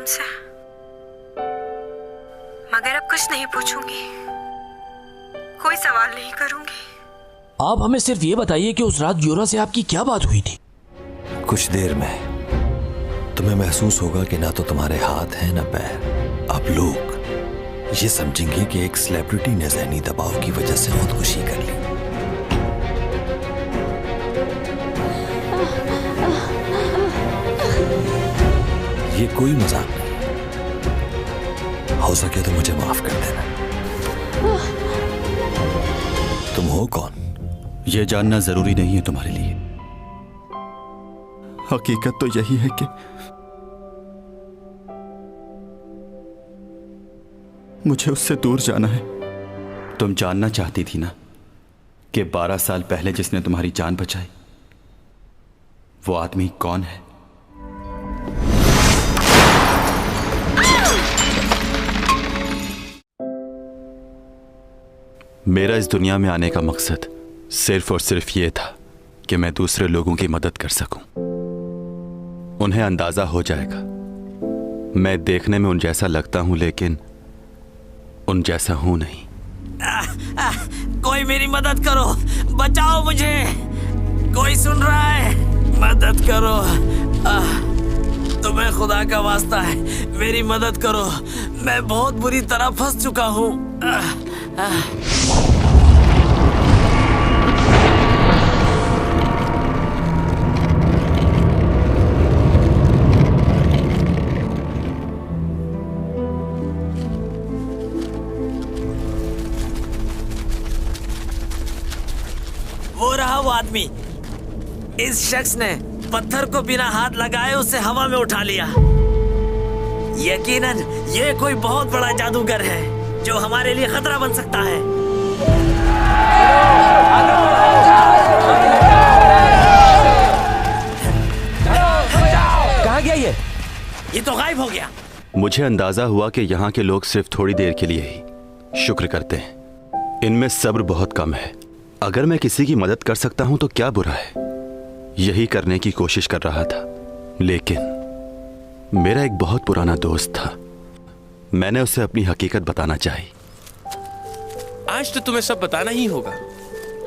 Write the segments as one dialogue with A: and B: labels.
A: तुमसे, मगर अब कुछ नहीं पूछूंगी, कोई सवाल नहीं करूंगी।
B: आप हमें सिर्फ ये बताइए कि उस रात यूरा से आपकी क्या बात हुई थी?
C: कुछ देर में तुम्हें महसूस होगा कि ना तो तुम्हारे हाथ हैं ना पैर। अब लोग ये समझेंगे कि एक सेलिब्रिटी ने ज़हनी दबाव की वजह से खुदकुशी कर ली। ये कोई मजाक नहीं, हो सके तो मुझे माफ कर देना। तुम हो कौन?
D: यह जानना जरूरी नहीं है तुम्हारे लिए। हकीकत तो यही है कि मुझे उससे दूर जाना है। तुम जानना चाहती थी ना कि 12 साल पहले जिसने तुम्हारी जान बचाई वो आदमी कौन है? मेरा इस दुनिया में आने का मकसद सिर्फ और सिर्फ ये था कि मैं दूसरे लोगों की मदद कर सकूं। उन्हें अंदाजा हो जाएगा मैं देखने में उन जैसा लगता हूं, लेकिन उन जैसा हूं नहीं।
E: कोई मेरी मदद करो, बचाओ मुझे, कोई सुन रहा है? मदद करो, तुम्हें खुदा का वास्ता है, मेरी मदद करो, मैं बहुत बुरी तरह फंस चुका हूँ। वो रहा वो आदमी। इस शख्स ने पत्थर को बिना हाथ लगाए उसे हवा में उठा लिया। यकीनन ये कोई बहुत बड़ा जादूगर है जो हमारे लिए खतरा बन सकता है।
B: कहाँ गया
E: ये तो गायब हो गया।
D: मुझे अंदाजा हुआ कि यहाँ के लोग सिर्फ थोड़ी देर के लिए ही शुक्र करते हैं। इनमें सब्र बहुत कम है। अगर मैं किसी की मदद कर सकता हूं तो क्या बुरा है। यही करने की कोशिश कर रहा था, लेकिन मेरा एक बहुत पुराना दोस्त था। मैंने उसे अपनी हकीकत बताना चाहिए।
F: आज तो तुम्हें सब बताना ही होगा।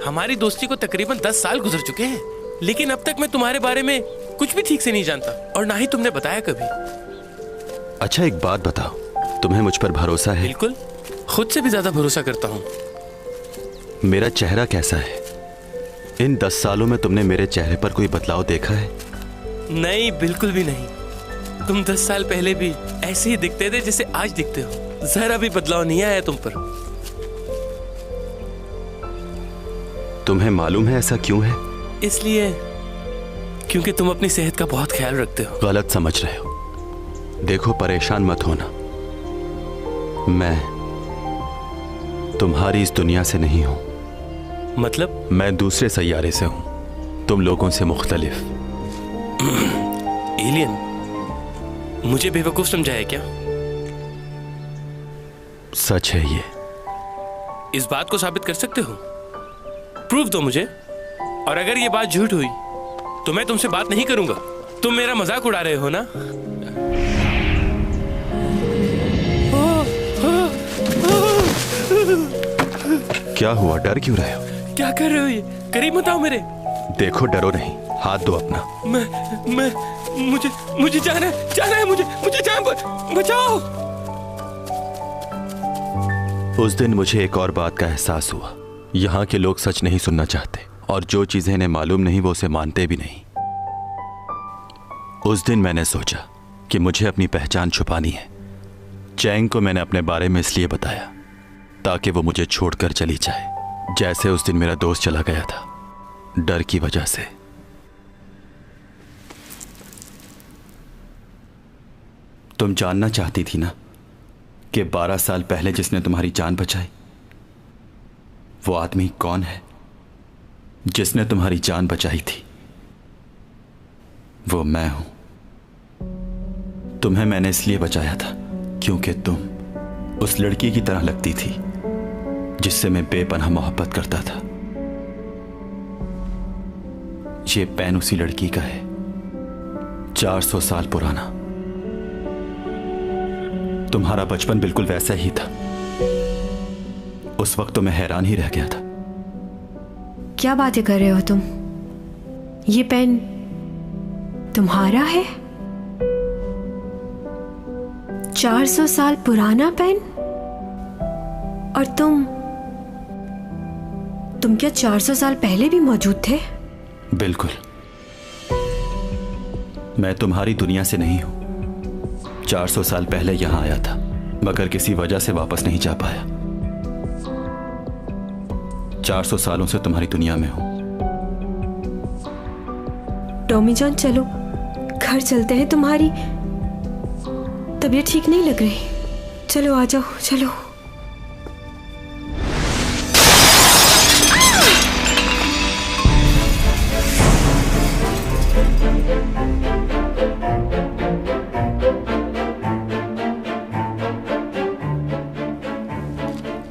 F: हमारी दोस्ती को तकरीबन 10 साल गुजर चुके हैं, लेकिन अब तक मैं तुम्हारे बारे में कुछ भी ठीक से नहीं जानता और ना ही तुमने बताया कभी।
D: अच्छा एक बात बताओ, तुम्हें मुझ पर भरोसा है?
F: बिल्कुल, खुद से भी ज्यादा भरोसा करता हूँ।
D: मेरा चेहरा कैसा है? इन 10 सालों में तुमने मेरे चेहरे पर कोई बदलाव देखा है?
F: नहीं, बिल्कुल भी नहीं। तुम 10 साल पहले भी ऐसे ही दिखते थे जैसे आज दिखते हो। जरा भी बदलाव नहीं आया तुम पर।
D: तुम्हें मालूम है ऐसा क्यों है?
F: इसलिए क्योंकि तुम अपनी सेहत का बहुत ख्याल रखते हो।
D: गलत समझ रहे हो। देखो, परेशान मत होना, मैं तुम्हारी इस दुनिया से नहीं हूं।
F: मतलब?
D: मैं दूसरे सैयारे से हूं, तुम लोगों से मुख्तलिफ।
F: एलियन? मुझे बेवकूफ समझा है क्या?
D: सच है ये।
F: इस बात को साबित कर सकते हो? प्रूफ दो मुझे। और अगर ये बात झूठ हुई तो मैं तुमसे बात नहीं करूंगा। तुम मेरा मजाक उड़ा रहे हो ना?
D: क्या हुआ? डर क्यों रहे हो?
F: क्या कर रहे हो ये? करीब मत आओ मेरे।
D: देखो, डरो नहीं, हाथ दो अपना।
F: मुझे जाना है, मुझे जान बचाओ।
D: उस दिन मुझे एक और बात का एहसास हुआ। यहाँ के लोग सच नहीं सुनना चाहते और जो चीजें इन्हें मालूम नहीं वो उसे मानते भी नहीं। उस दिन मैंने सोचा कि मुझे अपनी पहचान छुपानी है। चैंग को मैंने अपने बारे में इसलिए बताया ताकि वो मुझे छोड़कर चली जाए, जैसे उस दिन मेरा दोस्त चला गया था, डर की वजह से। तुम जानना चाहती थी ना कि 12 साल पहले जिसने तुम्हारी जान बचाई वो आदमी कौन है? जिसने तुम्हारी जान बचाई थी वो मैं हूं। तुम्हें मैंने इसलिए बचाया था क्योंकि तुम उस लड़की की तरह लगती थी जिससे मैं बेपनाह मोहब्बत करता था। ये पेन उसी लड़की का है, 400 साल पुराना। तुम्हारा बचपन बिल्कुल वैसा ही था। उस वक्त तो मैं हैरान ही रह गया था।
G: क्या बातें कर रहे हो तुम? ये पेन तुम्हारा है? 400 साल पुराना पेन? और तुम क्या 400 साल पहले भी मौजूद थे?
D: बिल्कुल। मैं तुम्हारी दुनिया से नहीं हूं। 400 साल पहले यहां आया था, मगर किसी वजह से वापस नहीं जा पाया। 400 सालों से तुम्हारी दुनिया में हूं।
G: टॉमी जॉन, चलो घर चलते हैं। तुम्हारी तबीयत ठीक नहीं लग रही। चलो आ जाओ, चलो।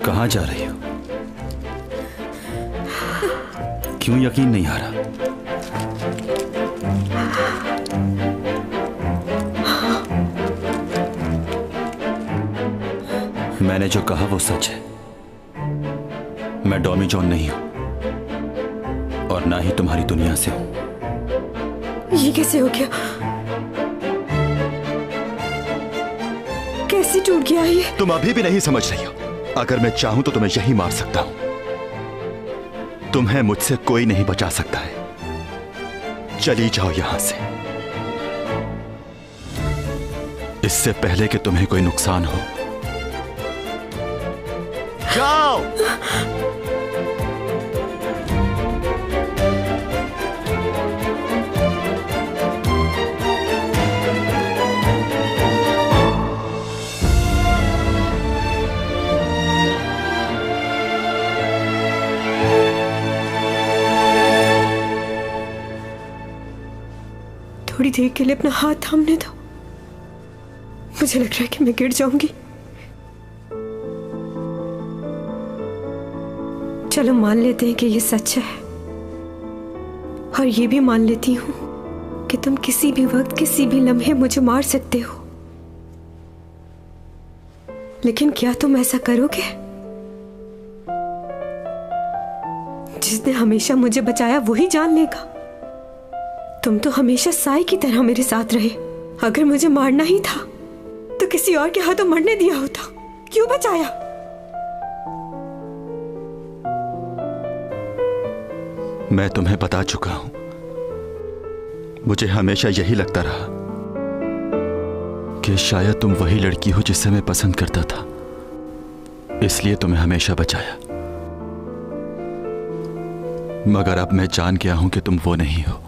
D: कहां जा रही हो? क्यों यकीन नहीं आ रहा? मैंने जो कहा वो सच है। मैं डॉमी जॉन नहीं हूं और ना ही तुम्हारी दुनिया से हूं।
G: ये कैसे हो गया? कैसे टूट गया ये?
D: तुम अभी भी नहीं समझ रही हो। अगर मैं चाहूं तो तुम्हें यही मार सकता हूं। तुम्हें मुझसे कोई नहीं बचा सकता है। चली जाओ यहां से, इससे पहले कि तुम्हें कोई नुकसान हो। जाओ।
G: थोड़ी देर के लिए अपना हाथ थामने दो। मुझे लग रहा है कि मैं गिर जाऊंगी। चलो मान लेते हैं कि ये सच है, और ये भी मान लेती हूं कि तुम किसी भी वक्त किसी भी लम्हे मुझे मार सकते हो। लेकिन क्या तुम ऐसा करोगे? जिसने हमेशा मुझे बचाया वही जान लेगा। तुम तो हमेशा साई की तरह मेरे साथ रहे। अगर मुझे मारना ही था तो किसी और के हाथों मरने दिया होता। क्यों बचाया?
D: मैं तुम्हें बता चुका हूं। मुझे हमेशा यही लगता रहा कि शायद तुम वही लड़की हो जिसे मैं पसंद करता था, इसलिए तुम्हें हमेशा बचाया। मगर अब मैं जान गया हूं कि तुम वो नहीं हो।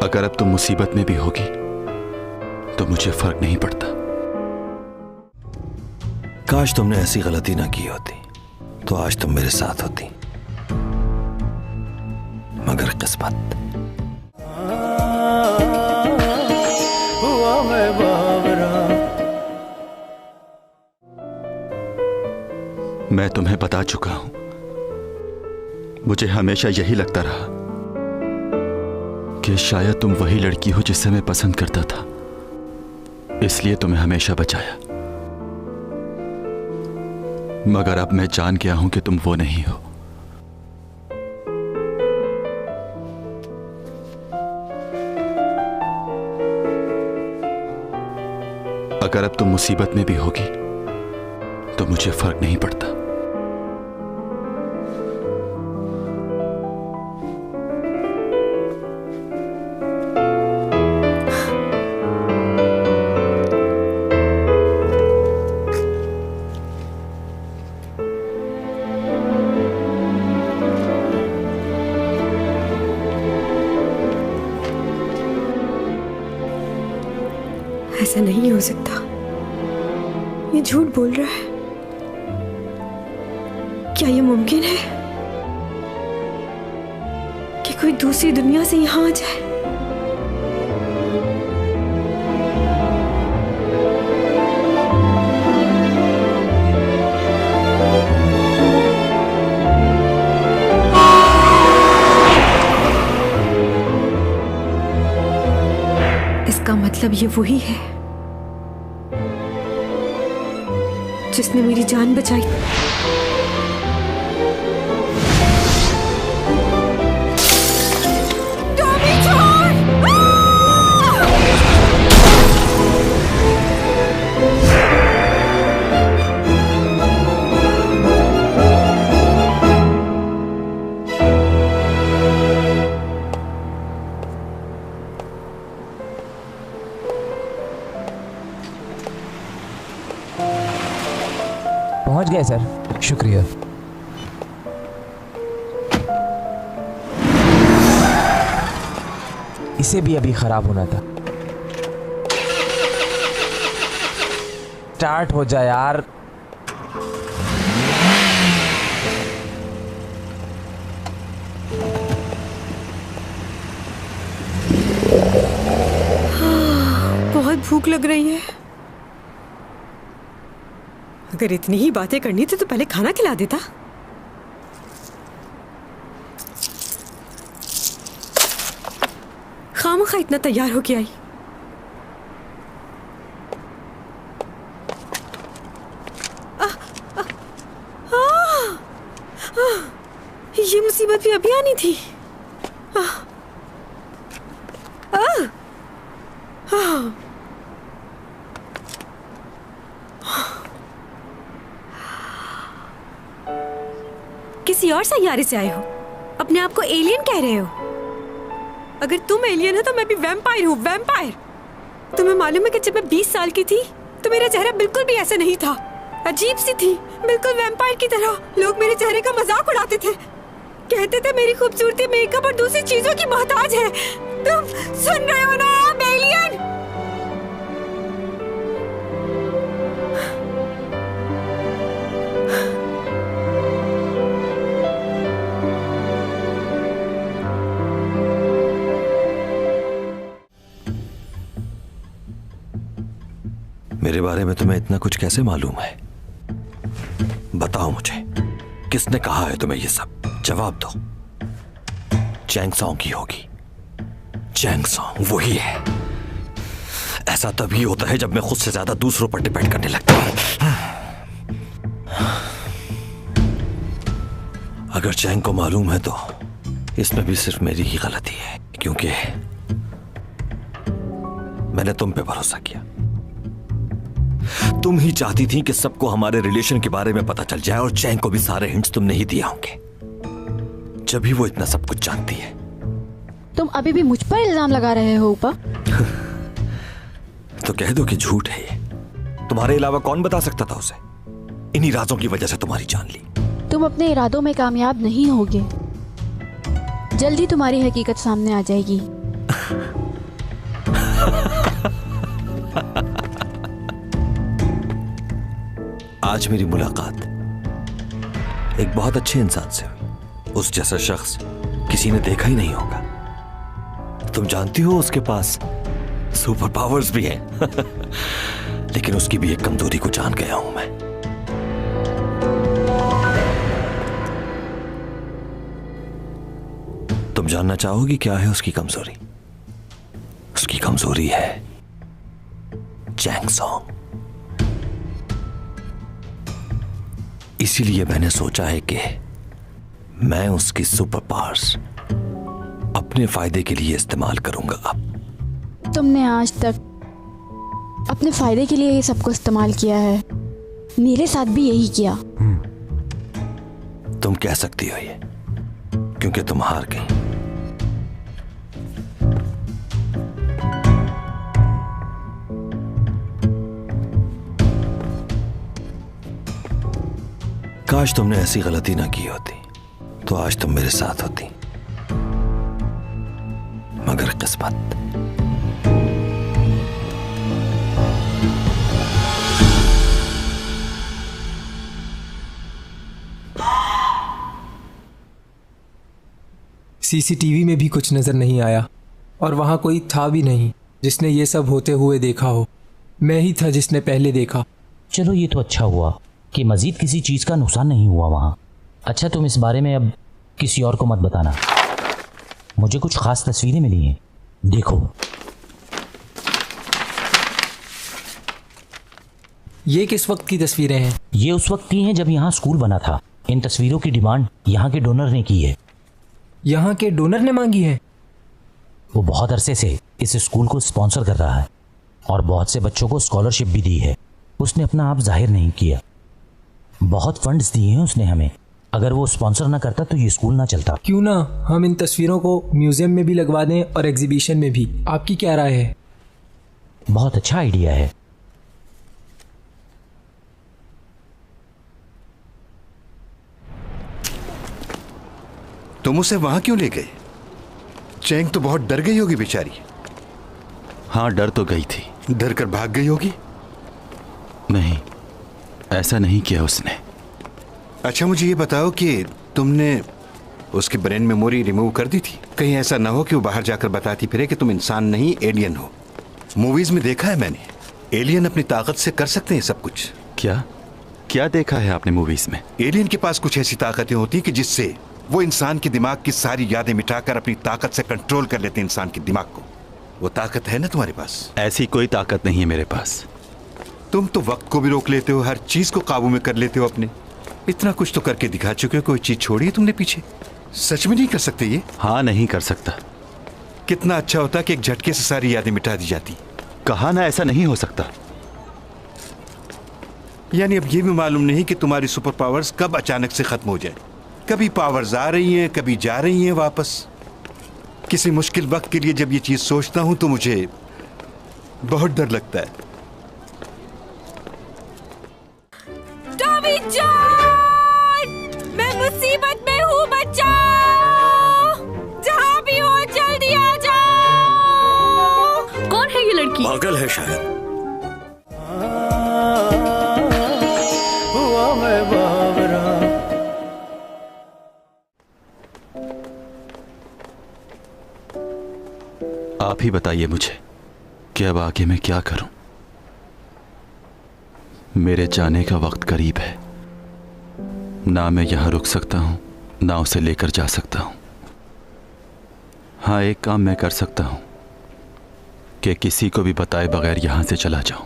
D: अगर अब तुम मुसीबत में भी होगी तो मुझे फर्क नहीं पड़ता।
C: काश तुमने ऐसी गलती ना की होती तो आज तुम मेरे साथ होती, मगर किस्मत।
D: मैं तुम्हें बता चुका हूं। मुझे हमेशा यही लगता रहा कि शायद तुम वही लड़की हो जिसे मैं पसंद करता था, इसलिए तुम्हें हमेशा बचाया। मगर अब मैं जान गया हूं कि तुम वो नहीं हो। अगर अब तुम मुसीबत में भी होगी तो मुझे फर्क नहीं पड़ता।
G: ऐसा नहीं हो सकता। ये झूठ बोल रहा है। क्या ये मुमकिन है कि कोई दूसरी दुनिया से यहां आ जाए? इसका मतलब ये वही है जिसने मेरी जान बचाई। टॉमी छोड़!
B: पहुंच गए सर।
H: शुक्रिया।
B: इसे भी अभी खराब होना था। स्टार्ट हो जाए यार।
G: बहुत भूख लग रही है। अगर इतनी ही बातें करनी थी तो पहले खाना खिला देता। खामखा इतना तैयार होके आई। ये मुसीबत भी अभी आनी थी। किसी और सैयारे से आए हो, अपने आप को एलियन कह रहे हो। अगर तुम एलियन हो तो मैं भी वैम्पायर हूँ, वैम्पायर। तुम्हें मालूम है कि जब मैं 20 साल की थी तो मेरा चेहरा बिल्कुल भी ऐसा नहीं था, अजीब सी थी, बिल्कुल वैम्पायर की तरह। लोग मेरे चेहरे का मजाक उड़ाते थे, कहते थे मेरी खूबसूरती मेकअप और दूसरी चीजों की मोहताज है। तुम सुन रहे हो ना, एलियन?
C: मेरे बारे में तुम्हें इतना कुछ कैसे मालूम है? बताओ मुझे, किसने कहा है तुम्हें ये सब? जवाब दो। चैंग सॉन्ग की होगी। चैंग सॉन्ग वही है। ऐसा तभी होता है जब मैं खुद से ज्यादा दूसरों पर डिपेंड करने लगता हूं। अगर चैंग को मालूम है तो इसमें भी सिर्फ मेरी ही गलती है, क्योंकि मैंने तुम पे भरोसा किया। तुम ही चाहती थी कि सबको हमारे रिलेशन के बारे में पता चल जाए और चैंग को भी सारे हिंट्स तुमने ही दिया होंगे, जब भी वो इतना सब कुछ जानती है।
I: तुम अभी भी मुझ पर इल्जाम लगा रहे हो उपा?
C: तो कह दो कि झूठ है ये। तुम्हारे अलावा कौन बता सकता था उसे? इन्हीं राजों की वजह से तुम्हारी जान ली।
I: तुम अपने इरादों में कामयाब नहीं होगे। जल्दी तुम्हारी हकीकत सामने आ जाएगी।
C: आज मेरी मुलाकात एक बहुत अच्छे इंसान से हुई। उस जैसा शख्स किसी ने देखा ही नहीं होगा। तुम जानती हो उसके पास सुपर पावर्स भी हैं। लेकिन उसकी भी एक कमजोरी को जान गया हूं मैं। तुम जानना चाहोगी क्या है उसकी कमजोरी? उसकी कमजोरी है चैंग सॉन्ग। इसीलिए मैंने सोचा है कि मैं उसकी सुपर पावर्स अपने फायदे के लिए इस्तेमाल करूंगा। अब
I: तुमने आज तक अपने फायदे के लिए ये सबको इस्तेमाल किया है। मेरे साथ भी यही किया।
C: तुम कह सकती हो ये क्योंकि तुम हार गई। काश तुमने ऐसी गलती ना की होती तो आज तुम मेरे साथ होती, मगर किस्मत।
H: सीसीटीवी में भी कुछ नजर नहीं आया और वहां कोई था भी नहीं जिसने ये सब होते हुए देखा हो। मैं ही था जिसने पहले देखा।
B: चलो ये तो अच्छा हुआ कि मजीद किसी चीज़ का नुकसान नहीं हुआ वहाँ। अच्छा, तुम इस बारे में अब किसी और को मत बताना। मुझे कुछ खास तस्वीरें मिली हैं, देखो।
H: ये किस वक्त की तस्वीरें हैं?
B: ये उस वक्त की हैं जब यहाँ स्कूल बना था। इन तस्वीरों की डिमांड यहाँ के डोनर ने की है।
H: यहाँ के डोनर ने मांगी है?
B: वो बहुत अरसे से इस स्कूल को स्पॉन्सर कर रहा है और बहुत से बच्चों को स्कॉलरशिप भी दी है। उसने अपना आप जाहिर नहीं किया। बहुत फंड्स दिए हैं उसने हमें। अगर वो स्पॉन्सर ना करता तो ये स्कूल ना चलता।
H: क्यों ना हम इन तस्वीरों को म्यूजियम में भी लगवा दें और एग्जीबिशन में भी। आपकी क्या राय है?
B: बहुत अच्छा आइडिया है।
J: तुम उसे वहां क्यों ले गए? चैंग तो बहुत डर गई होगी बेचारी।
D: हाँ, डर तो गई थी।
J: डर कर भाग गई होगी?
D: नहीं, ऐसा नहीं किया उसने।
J: अच्छा, मुझे ये बताओ कि तुमने उसकी ब्रेन मेमोरी रिमूव कर दी थी? कहीं ऐसा ना हो कि वो बाहर जाकर बताती फिरे कि तुम इंसान नहीं एलियन हो। मूवीज में देखा है मैंने, एलियन अपनी ताकत से कर सकते हैं सब कुछ।
D: क्या क्या देखा है आपने मूवीज में?
J: एलियन के पास कुछ ऐसी ताकतें होती कि जिससे वो इंसान के दिमाग की सारी यादें मिटाकर अपनी ताकत से कंट्रोल कर लेते हैं इंसान के दिमाग को। वो ताकत है ना तुम्हारे पास?
D: ऐसी कोई ताकत नहीं है मेरे पास।
J: तुम तो वक्त को भी रोक लेते हो, हर चीज को काबू में कर लेते हो अपने। इतना कुछ तो करके दिखा चुके हो, कोई चीज छोड़ी है तुमने पीछे? सच में नहीं कर सकते ये?
D: हाँ, नहीं कर सकता।
J: कितना अच्छा होता कि एक झटके से सारी यादें मिटा दी जाती।
D: कहा ना ऐसा नहीं हो सकता।
J: यानी अब ये भी मालूम नहीं कि तुम्हारी सुपर पावर्स कब अचानक से खत्म हो जाए। कभी पावर्स आ रही हैं, कभी जा रही हैं वापस। किसी मुश्किल वक्त के लिए जब ये चीज सोचता हूं तो मुझे बहुत डर लगता है।
G: टॉमी जॉन, मैं मुसीबत में हूँ, बचाओ! जहाँ भी हो जल्दी आ जाओ।
K: कौन है ये लड़की?
E: पागल है शायद।
D: आप ही बताइए मुझे कि अब आगे मैं क्या करूं। मेरे जाने का वक्त करीब है। ना मैं यहां रुक सकता हूं, ना उसे लेकर जा सकता हूं। हाँ, एक काम मैं कर सकता हूं कि किसी को भी बताए बगैर यहां से चला जाऊं।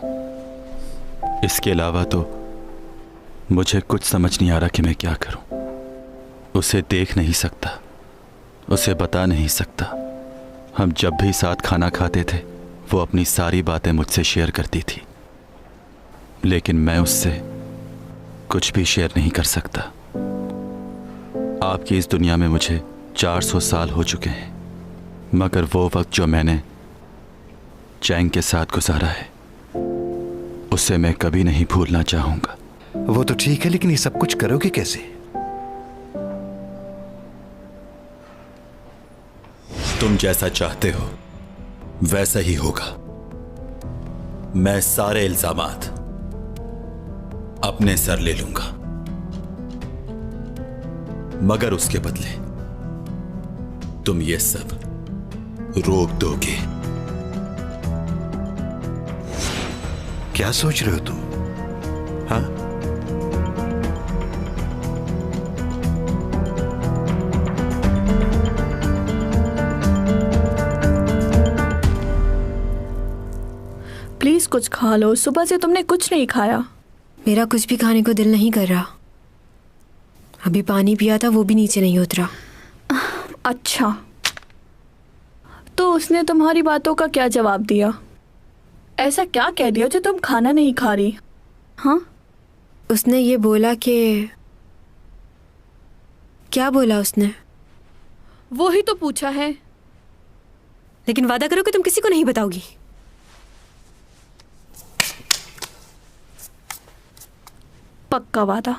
D: इसके अलावा तो मुझे कुछ समझ नहीं आ रहा कि मैं क्या करूं। उसे देख नहीं सकता, उसे बता नहीं सकता। हम जब भी साथ खाना खाते थे वो अपनी सारी बातें मुझसे शेयर करती थी, लेकिन मैं उससे कुछ भी शेयर नहीं कर सकता। आपकी इस दुनिया में मुझे 400 साल हो चुके हैं, मगर वो वक्त जो मैंने चैंग के साथ गुजारा है उसे मैं कभी नहीं भूलना चाहूंगा।
J: वो तो ठीक है, लेकिन ये सब कुछ करोगे कैसे?
C: तुम जैसा चाहते हो वैसा ही होगा। मैं सारे इल्जामात अपने सर ले लूंगा, मगर उसके बदले तुम ये सब रोक दोगे।
J: क्या सोच रहे हो तुम? हाँ,
K: प्लीज कुछ खा लो, सुबह से तुमने कुछ नहीं खाया।
G: मेरा कुछ भी खाने को दिल नहीं कर रहा। अभी पानी पिया था, वो भी नीचे नहीं उतरा।
K: अच्छा, तो उसने तुम्हारी बातों का क्या जवाब दिया? ऐसा क्या कह दिया जो तुम खाना नहीं खा रही? हाँ,
G: उसने ये बोला कि... क्या बोला उसने?
K: वो ही तो पूछा है।
G: लेकिन वादा करो कि तुम किसी को नहीं बताओगी।
K: पक्का वादा।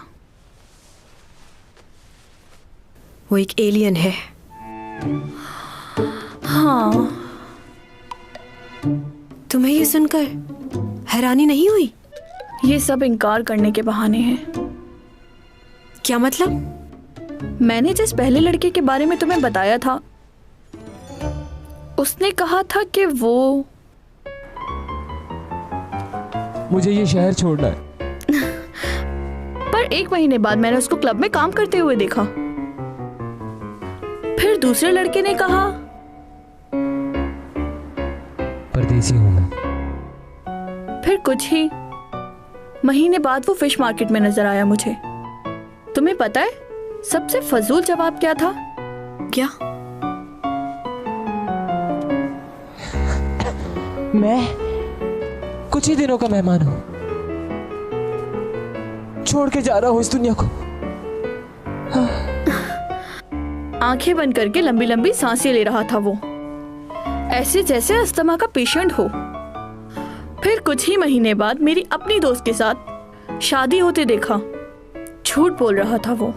G: वो एक एलियन है।
K: हाँ।
G: तुम्हें ये सुनकर हैरानी नहीं हुई?
K: ये सब इनकार करने के बहाने हैं।
G: क्या मतलब?
K: मैंने जिस पहले लड़के के बारे में तुम्हें बताया था, उसने कहा था कि वो...
H: मुझे ये शहर छोड़ना है।
K: पर 1 महीने बाद मैंने उसको क्लब में काम करते हुए देखा। फिर दूसरे लड़के ने कहा,
H: परदेसी हूं मैं।
K: फिर कुछ ही महीने बाद वो फिश मार्केट में नजर आया मुझे। तुम्हें पता है सबसे फजूल जवाब क्या था?
G: क्या?
L: मैं कुछ ही दिनों का मेहमान हूं, छोड़ के जा रहा हूं इस दुनिया को।
K: आंखें बंद करके लंबी लंबी सांसें ले रहा था वो, ऐसे जैसे अस्थमा का पेशेंट हो। फिर कुछ ही महीने बाद मेरी अपनी दोस्त के साथ शादी होते देखा। झूठ बोल रहा था वो।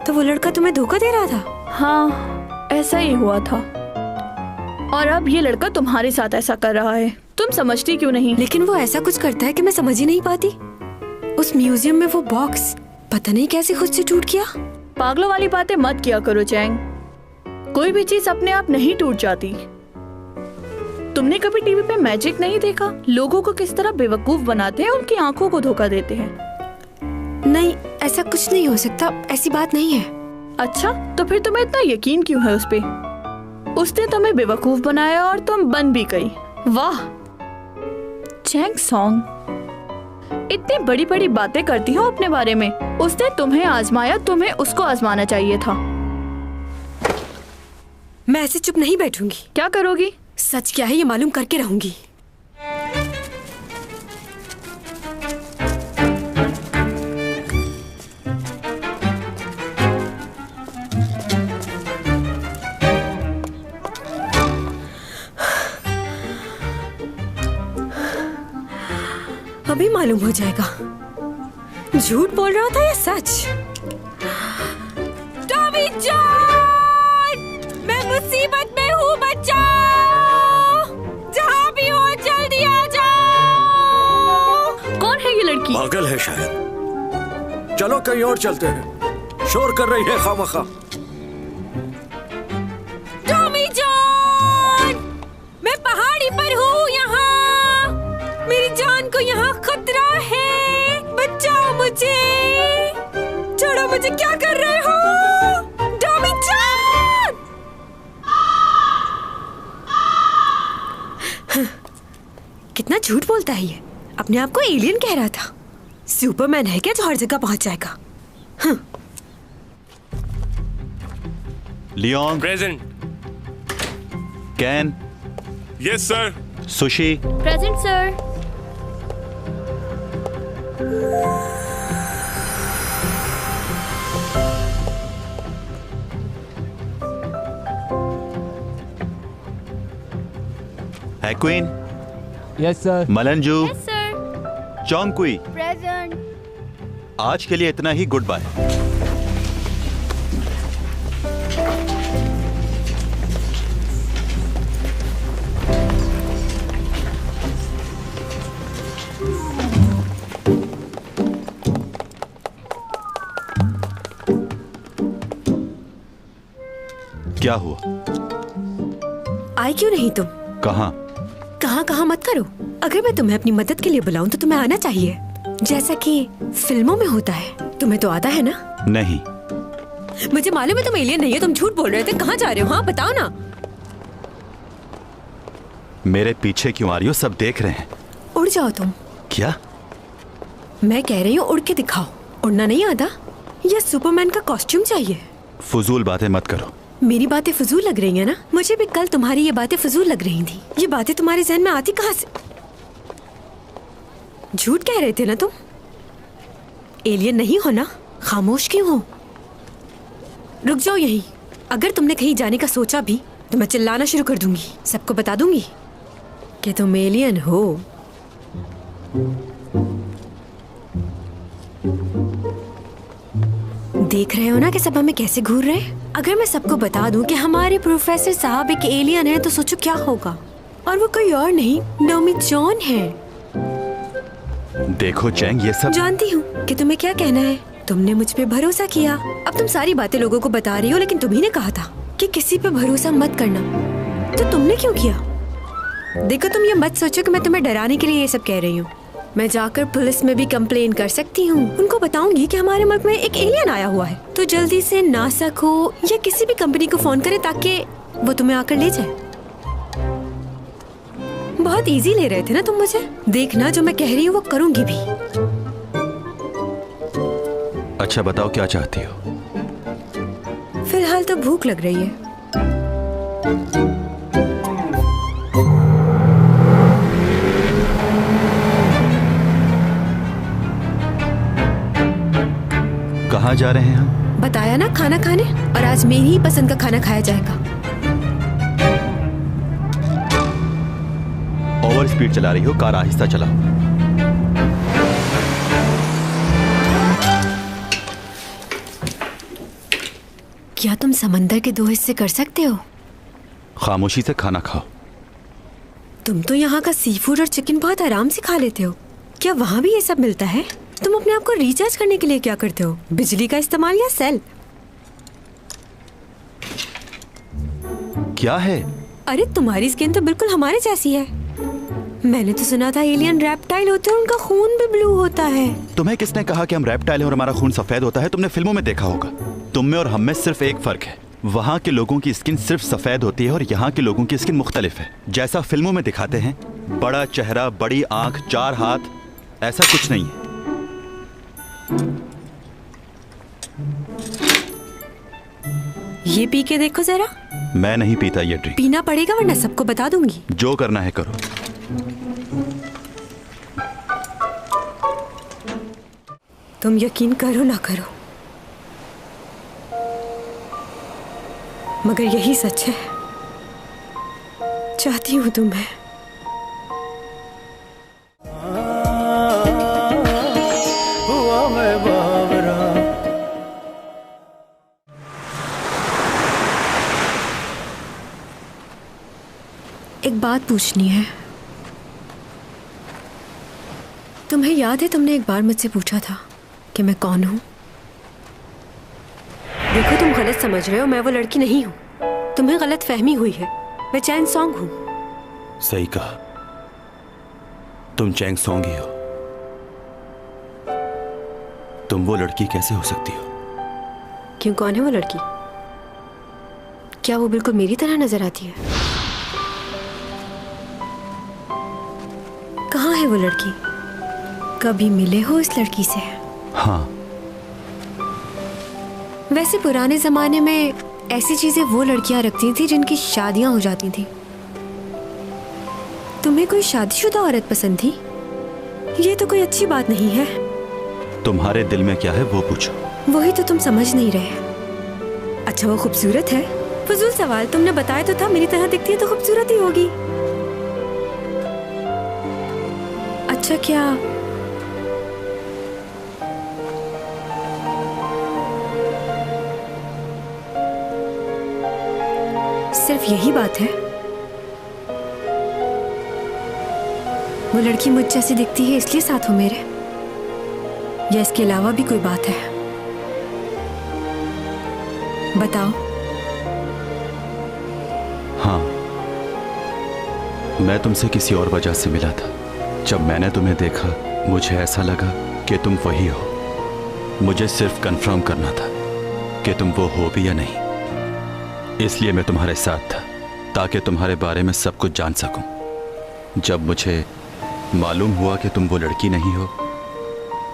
G: तो वो लड़का तुम्हें धोखा दे रहा था?
K: हाँ, ऐसा ही हुआ था। और अब ये लड़का तुम्हारे साथ ऐसा कर रहा है। तुम समझती क्यों नहीं?
G: लेकिन वो ऐसा कुछ करता है कि मैं समझ ही नहीं पाती। उस म्यूजियम में वो बॉक्स पता नहीं कैसे खुद से टूट गया।
K: पागलों वाली बातें मत किया करो चैंग। कोई भी चीज अपने आप नहीं टूट जाती। तुमने कभी टीवी पे मैजिक नहीं देखा? लोगों को किस तरह बेवकूफ बनाते हैं, उनकी आंखों को धोखा देते हैं।
G: नहीं, ऐसा कुछ नहीं हो सकता, ऐसी बात नहीं है।
K: अच्छा, तो फिर तुम्हें इतना यकीन क्यों है उस पे? उसने तुम्हें बेवकूफ बनाया और तुम बन भी गई। वाह चैंग सॉन्ग, इतनी बड़ी बड़ी बातें करती हो अपने बारे में। उसने तुम्हें आजमाया, तुम्हें उसको आजमाना चाहिए था।
G: मैं ऐसे चुप नहीं बैठूंगी।
K: क्या करोगी?
G: सच क्या है ये मालूम करके रहूंगी। अभी मालूम हो जाएगा झूठ बोल रहा था या सच। टॉमी जॉन, मैं मुसीबत में हूँ, बचाओ। जहाँ भी हो जल्दी आ जाओ।
K: कौन है ये लड़की?
M: पागल है शायद। चलो कहीं और चलते हैं, शोर कर रही है खामखा।
G: टॉमी जॉन, मैं पहाड़ी पर हूँ यहाँ। मेरी जान को यहाँ खतरा है, बचाओ मुझे। छोड़ो मुझे, क्या कर रहे हो? Tommy John! कितना झूठ बोलता है ये। अपने आप को एलियन कह रहा था। सुपरमैन है क्या जो हर जगह पहुंच जाएगा?
D: Leon
F: present.
D: कैन।
F: Yes sir.
D: सुशी
K: प्रेजेंट सर।
D: हैक्विन।
L: Yes sir.
D: मलंजू।
K: Yes sir.
D: चोंगकुई।
K: प्रेजेंट।
D: आज के लिए इतना ही, गुड बाय। क्या हुआ?
G: आए क्यों नहीं तुम?
D: कहाँ?
G: कहाँ कहाँ मत करो। अगर मैं तुम्हें अपनी मदद के लिए बुलाऊं तो तुम्हें आना चाहिए, जैसा कि फिल्मों में होता है। तुम्हें तो आता है ना?
D: नहीं।
G: मुझे मालूम है तुम एलियन नहीं हो। तुम झूठ बोल रहे थे। कहाँ जा रहे हो? हाँ बताओ ना।
D: मेरे पीछे क्यों आ रही हो? सब देख रहे हैं।
G: उड़ जाओ तुम।
D: क्या?
G: मैं कह रही हूँ उड़ के दिखाओ। उड़ना नहीं आता या सुपरमैन का कॉस्ट्यूम चाहिए?
D: फजूल बातें मत करो।
G: मेरी बातें फजूल लग रही हैं ना? मुझे भी कल तुम्हारी ये बातें फजूल लग रही थी। ये बातें तुम्हारे जहन में आती कहाँ से? झूठ कह रहे थे ना तुम? एलियन नहीं हो ना? खामोश क्यों हो? रुक जाओ यहीं। अगर तुमने कहीं जाने का सोचा भी तो मैं चिल्लाना शुरू कर दूंगी। सबको बता दूंगी कि तुम एलियन हो। देख रहे हो ना कि सब हमें कैसे घूर रहे हैं? अगर मैं सबको बता दूं कि हमारे प्रोफेसर साहब एक एलियन है तो सोचो क्या होगा। और वो कोई और नहीं, टॉमी जॉन है।
D: देखो चैंग, ये सब
G: जानती हूँ कि तुम्हें क्या कहना है। तुमने मुझ पे भरोसा किया। अब तुम सारी बातें लोगों को बता रही हो, लेकिन तुम्ही ने कहा था कि किसी पे भरोसा मत करना। तो तुमने क्यों किया? देखो, तुम ये मत सोचो कि मैं तुम्हें डराने के लिए ये सब कह रही हूँ। मैं जाकर पुलिस में भी कंप्लेन कर सकती हूँ। उनको बताऊंगी कि हमारे मुल्क में एक एलियन आया हुआ है। तो जल्दी से नासा को या किसी भी कंपनी को फोन करें ताकि वो तुम्हें आकर ले जाए। बहुत इजी ले रहे थे ना तुम मुझे। देखना, जो मैं कह रही हूँ वो करूंगी भी।
D: अच्छा बताओ क्या चाहती हो?
G: फिलहाल तो भूख लग रही है।
D: कहाँ जा रहे हैं हम?
G: बताया ना, खाना खाने, और आज मेरी ही पसंद का खाना खाया जाएगा।
D: ओवर स्पीड चला रही हो, कार आहिस्ता चलाओ।
G: क्या तुम समंदर के 2 हिस्से कर सकते हो?
D: खामोशी से खाना खाओ।
G: तुम तो यहाँ का सी फूड और चिकन बहुत आराम से खा लेते हो। क्या वहाँ भी ये सब मिलता है? तुम अपने आप को रिचार्ज करने के लिए क्या करते हो? बिजली का इस्तेमाल या सेल?
D: क्या है?
G: अरे तुम्हारी स्किन तो बिल्कुल हमारे जैसी है। मैंने तो सुना था एलियन रेप्टाइल होते हैं, उनका खून भी ब्लू होता है।
D: तुम्हें किसने कहा कि हम रेप्टाइल हैं और हमारा खून सफेद होता है? तुमने फिल्मों में देखा होगा। तुम में और हम में सिर्फ एक फर्क है, वहाँ के लोगों की स्किन सिर्फ सफेद होती है और यहाँ के लोगों की स्किन मुख्तलिफ है। जैसा फिल्मों में दिखाते हैं, बड़ा चेहरा, बड़ी आंख, 4 हाथ, ऐसा कुछ नहीं है।
G: ये पी के देखो जरा।
D: मैं नहीं पीता ये ड्रिंक।
G: पीना पड़ेगा वरना सबको बता दूंगी।
D: जो करना है करो।
G: तुम यकीन करो ना करो, मगर यही सच है। चाहती हूं तुम्हें। एक बात पूछनी है। तुम्हें याद है तुमने एक बार मुझसे पूछा था कि मैं कौन हूं? देखो तुम गलत समझ रहे हो, मैं वो लड़की नहीं हूं। तुम्हें गलत फहमी हुई है। मैं चैंग सॉन्ग हूं।
D: सही कहा, तुम चैंग सॉन्ग ही हो। तुम वो लड़की कैसे हो सकती हो?
G: क्यों, कौन है वो लड़की? क्या वो बिल्कुल मेरी तरह नजर आती है? कहाँ है वो लड़की? कभी मिले हो इस लड़की से?
D: हाँ।
G: वैसे पुराने जमाने में ऐसी चीजें वो लड़कियां रखती थी जिनकी शादियां हो जाती थी। तुम्हें कोई शादीशुदा औरत पसंद थी? ये तो कोई अच्छी बात नहीं है।
D: तुम्हारे दिल में क्या है वो पूछो।
G: वही तो तुम समझ नहीं रहे। अच्छा वो खूबसूरत है? फजूल सवाल। तुमने बताया तो था मेरी तरह दिखती है तो खूबसूरत ही होगी। अच्छा क्या सिर्फ यही बात है? वो लड़की मुझ जैसी दिखती है इसलिए साथ हो मेरे, या इसके अलावा भी कोई बात है? बताओ।
D: हाँ, मैं तुमसे किसी और वजह से मिला था। जब मैंने तुम्हें देखा मुझे ऐसा लगा कि तुम वही हो। मुझे सिर्फ कंफर्म करना था कि तुम वो हो भी या नहीं, इसलिए मैं तुम्हारे साथ था ताकि तुम्हारे बारे में सब कुछ जान सकूं। जब मुझे मालूम हुआ कि तुम वो लड़की नहीं हो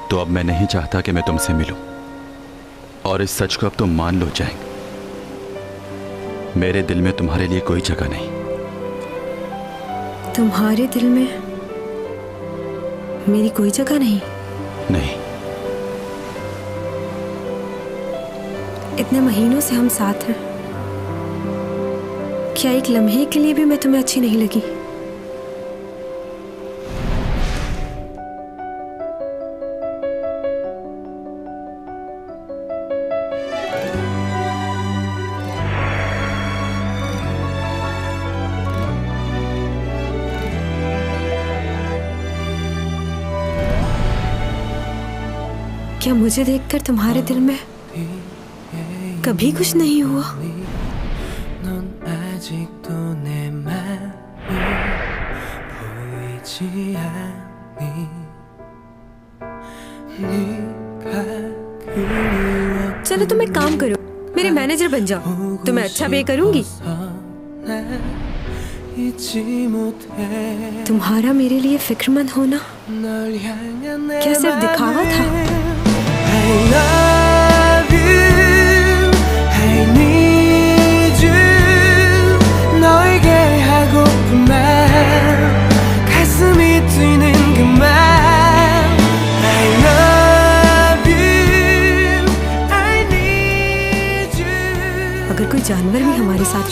D: तो अब मैं नहीं चाहता कि मैं तुमसे मिलूं, और इस सच को अब तुम मान लो जैंग, मेरे दिल में तुम्हारे लिए कोई जगह नहीं।
G: तुम्हारे दिल में मेरी कोई जगह नहीं?
D: नहीं।
G: इतने महीनों से हम साथ हैं, क्या एक लम्हे के लिए भी मैं तुम्हें अच्छी नहीं लगी? क्या मुझे देखकर तुम्हारे दिल में कभी कुछ नहीं हुआ? चलो तुम एक काम करो, मेरे मैनेजर बन जाओ, तो मैं अच्छा पे करूंगी। तुम्हारा मेरे लिए फिक्रमंद होना क्या सिर्फ दिखावा था?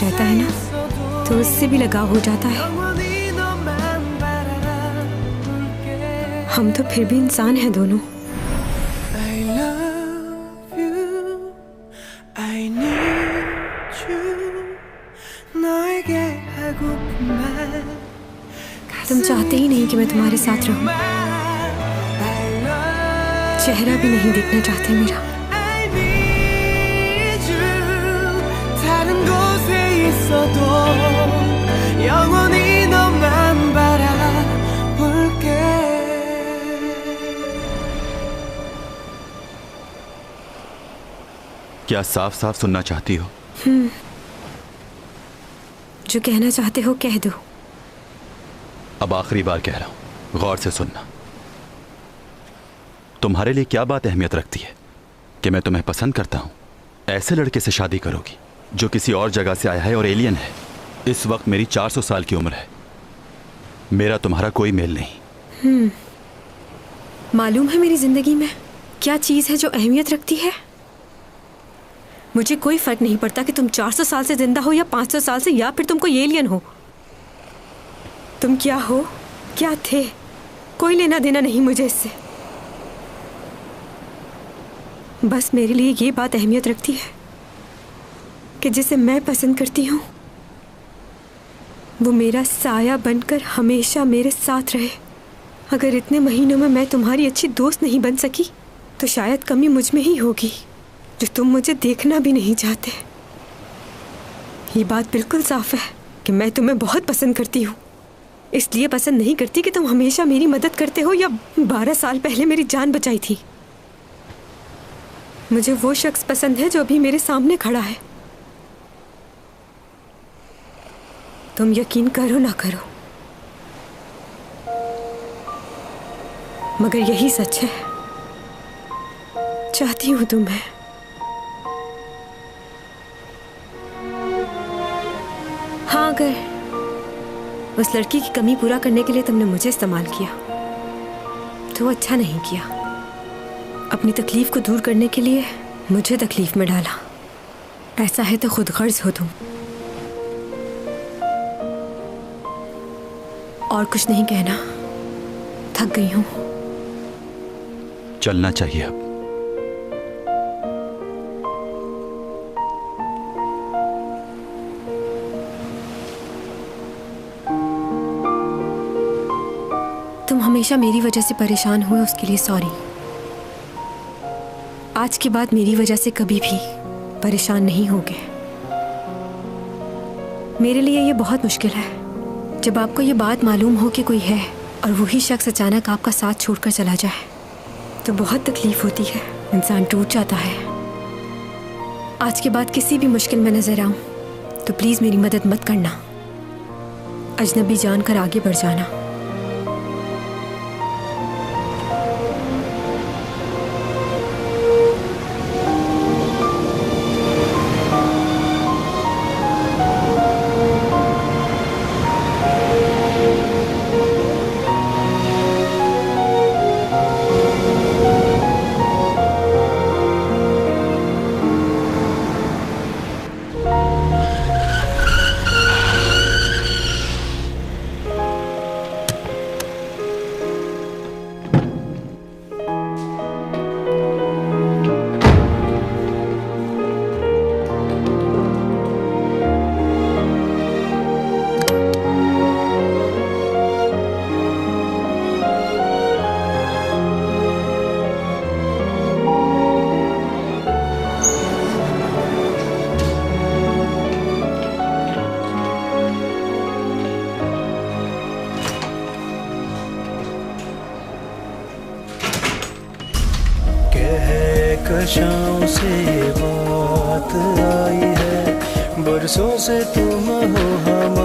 G: रहता है ना, तो उससे भी लगाव हो जाता है। हम तो फिर भी इंसान हैं दोनों। तुम चाहते ही नहीं कि मैं तुम्हारे साथ रहूं, चेहरा भी नहीं देखना चाहते मेरा।
D: क्या साफ साफ सुनना चाहती हो?
G: जो कहना चाहते हो कह दो।
D: अब आखिरी बार कह रहा हूं, गौर से सुनना। तुम्हारे लिए क्या बात अहमियत रखती है कि मैं तुम्हें पसंद करता हूं? ऐसे लड़के से शादी करोगी जो किसी और जगह से आया है और एलियन है। इस वक्त मेरी 400 साल की उम्र है, मेरा तुम्हारा कोई मेल नहीं।
G: मालूम है मेरी जिंदगी में क्या चीज है जो अहमियत रखती है? मुझे कोई फर्क नहीं पड़ता कि तुम 400 साल से जिंदा हो या 500 साल से, या फिर तुम कोई एलियन हो। तुम क्या हो, क्या थे, कोई लेना देना नहीं मुझे इससे। बस मेरे लिए ये बात अहमियत रखती है कि जिसे मैं पसंद करती हूँ वो मेरा साया बनकर हमेशा मेरे साथ रहे। अगर इतने महीनों में मैं तुम्हारी अच्छी दोस्त नहीं बन सकी तो शायद कमी मुझ में ही होगी, जो तुम मुझे देखना भी नहीं चाहते। ये बात बिल्कुल साफ है कि मैं तुम्हें बहुत पसंद करती हूँ। इसलिए पसंद नहीं करती कि तुम हमेशा मेरी मदद करते हो या 12 साल पहले मेरी जान बचाई थी। मुझे वो शख्स पसंद है जो अभी मेरे सामने खड़ा है। तुम यकीन करो ना करो, मगर यही सच है। चाहती हूं तुम्हें। हाँ, अगर उस लड़की की कमी पूरा करने के लिए तुमने मुझे इस्तेमाल किया तो अच्छा नहीं किया। अपनी तकलीफ को दूर करने के लिए मुझे तकलीफ में डाला। ऐसा है तो खुद गर्ज हो तुम। और कुछ नहीं कहना, थक गई हूं।
D: चलना चाहिए अब।
G: तुम हमेशा मेरी वजह से परेशान हुए, उसके लिए सॉरी। आज के बाद मेरी वजह से कभी भी परेशान नहीं होगे। मेरे लिए ये बहुत मुश्किल है जब आपको ये बात मालूम हो कि कोई है और वही शख्स अचानक आपका साथ छोड़कर चला जाए, तो बहुत तकलीफ होती है, इंसान टूट जाता है। आज के बाद किसी भी मुश्किल में नजर आऊं तो प्लीज मेरी मदद मत करना, अजनबी जानकर आगे बढ़ जाना।
N: कशाओं से बात आई है, बरसों से तुम हो हमारे।